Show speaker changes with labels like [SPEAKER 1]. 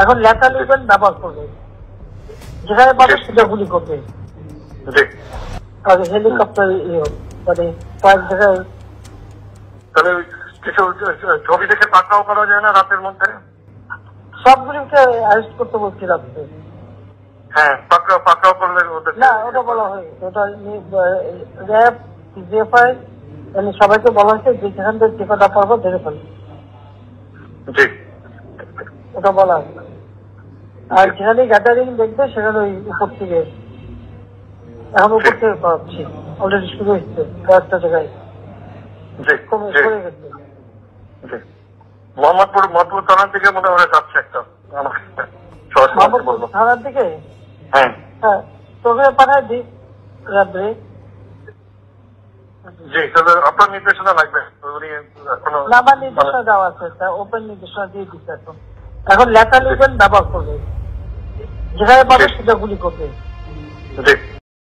[SPEAKER 1] এখন লেখা লিখবেন, ব্যবহার করবে, যেখানে পাবে সেটা গুলি করবে। আর হেলিকপ্টার মানে কয়েক জায়গায়।
[SPEAKER 2] তাহলে কিছু ছবি দেখে পাকড়াও করা যায় না রাতের মধ্যে?
[SPEAKER 1] সবগুলিকে অ্যারেস্ট করতে বলছি রাত্রে।
[SPEAKER 2] হ্যাঁ, পাকড়াও করলে
[SPEAKER 1] না, ওটা বলা হয়, ওটা র্যাব জিএফআই সবাইকে বলা হয়েছে যে যেখান থেকে যে কটা পারবো ধরে ফেলবে, ওটা বলা হয়। আর যেখানে গ্যাদারিং দেখবে সেখানে ওই উপর থেকে, এখন উপর থেকে পাচ্ছি, অলরেডি শুরু হচ্ছে কয়েকটা জায়গায় কমে গেছে।
[SPEAKER 2] মোহাম্মদপুর থানার দিকে মনে হয় যাচ্ছে একটা,
[SPEAKER 1] মোহাম্মদপুর থানার দিকে।
[SPEAKER 2] হ্যাঁ
[SPEAKER 1] হ্যাঁ, তোকে পাঠায় দিই রাত্রে।
[SPEAKER 2] জি, তাহলে আপনার নির্দেশনা লাগবে।
[SPEAKER 1] আমার নির্দেশনা দেওয়া আছে, ওপেন নির্দেশনা দিয়ে দিচ্ছে। এখন লেখা লিখবেন, ব্যবহার করবে, যেখানে পাবে সেটা গুলি করবে।